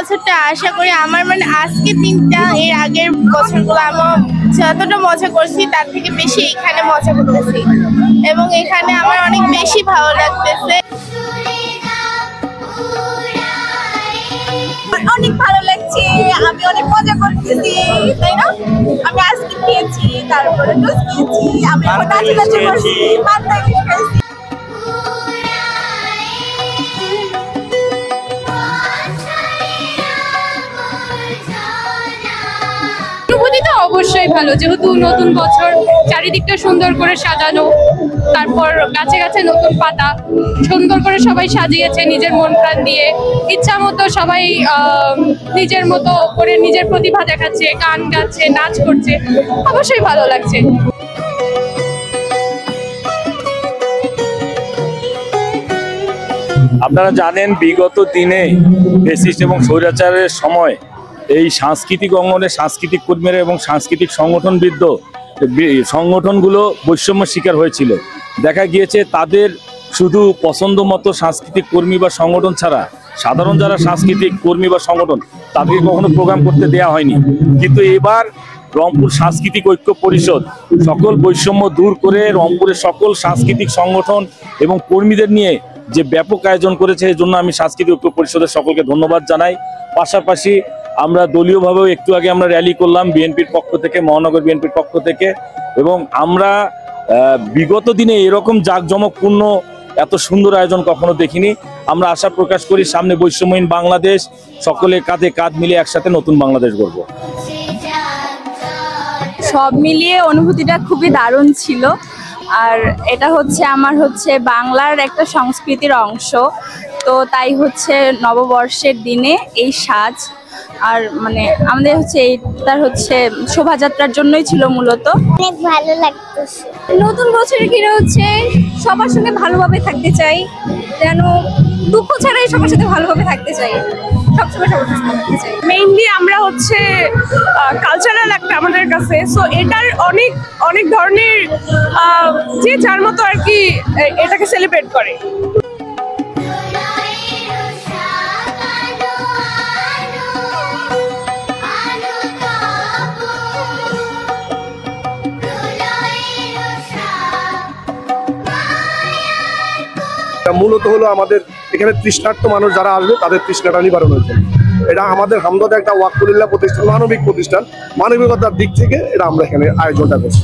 বছরটা আশা করি আমার মানে আজকে দিনটা এর আগের বছরগুলো আমার যতটা মজা করছি তার থেকে বেশি এখানে মজা করতেছি এবং এখানে আমার অনেক বেশি ভালো লাগতেছে। অনেক ভালো লাগছে, আমি অনেক মজা করতেছি, তাই না? আমি আজকে খেয়েছি, তারপরে টুস খেয়েছি, আমি এখন নাচানাচি করছি, পান্তা ইলিশ খাইছি। অনুভূতিটা অবশ্যই ভালো, যেহেতু নতুন বছর, চারিদিকটা সুন্দর করে সাজানো, তারপর গাছে গাছে নতুন পাতা সুন্দর করে সবাই সাজিয়েছে নিজের মন প্রাণ দিয়ে, ইচ্ছা মতো সবাই নিজের মতো করে নিজের প্রতিভা দেখাচ্ছে, গান গাচ্ছে, নাচ করছে, অবশ্যই ভালো লাগছে। আপনারা জানেন বিগত দিনে ফ্যাসিস্ট এবং স্বৈরাচারের সময় এই সাংস্কৃতিক অঙ্গনে সাংস্কৃতিক কর্মীরা এবং সাংস্কৃতিক সংগঠনগুলো বৈষম্য শিকার হয়েছিল। দেখা গিয়েছে তাদের শুধু পছন্দ মতো সাংস্কৃতিক কর্মী বা সংগঠন ছাড়া সাধারণ যারা সাংস্কৃতিক কর্মী বা সংগঠন তাদেরকে কখনো প্রোগ্রাম করতে দেওয়া হয়নি। কিন্তু এবার রংপুর সাংস্কৃতিক ঐক্য পরিষদ সকল বৈষম্য দূর করে রংপুরের সকল সাংস্কৃতিক সংগঠন এবং কর্মীদের নিয়ে যে ব্যাপক আয়োজন করেছে, এই জন্য আমি সাংস্কৃতিক ঐক্য পরিষদের সকলকে ধন্যবাদ জানাই। পাশাপাশি আমরা দলীয়ভাবেও একটু আগে আমরা র্যালি করলাম বিএনপির পক্ষ থেকে, মহানগর বিএনপির পক্ষ থেকে, এবং আমরা বিগত দিনে এরকম জাঁকজমকপূর্ণ এত সুন্দর আয়োজন কখনো দেখিনি। আমরা আশা প্রকাশ করি সামনে বৈষম্যহীন বাংলাদেশ, সকলে কাঁধে কাঁধ মিলে একসাথে নতুন বাংলাদেশ গড়ব। সব মিলিয়ে অনুভূতিটা খুবই দারুণ ছিল। আর এটা হচ্ছে আমার বাংলার একটা সংস্কৃতির অংশ, তো তাই নববর্ষের দিনে এই সাজ আর মানে আমাদের এইটার শোভাযাত্রার জন্যই ছিল মূলত। অনেক ভালো লাগতেছে। নতুন বছরে ঘিরে সবার সঙ্গে ভালোভাবে থাকতে চাই, যেন দুঃখ ছাড়াই সবার সাথে ভালোভাবে থাকতে চাই, সবসময় সবার সাথে থাকতে চাই। মেইনলি আমরা কালচারাল একটা আমাদের কাছে, সো এটার অনেক অনেক ধরনের যে যার মতো আর কি এটাকে সেলিব্রেট করে। মূলত হলো আমাদের এখানে তৃষ্ণার্ত মানুষ যারা আসবে তাদের তৃষ্ণাটা নিবারণ হয়েছে। এটা আমাদের হামদর্দ একটা ওয়াকফুলিল্লাহ প্রতিষ্ঠান, মানবিক প্রতিষ্ঠান, মানবিকতার দিক থেকে এটা আমরা এখানে আয়োজনটা করছি।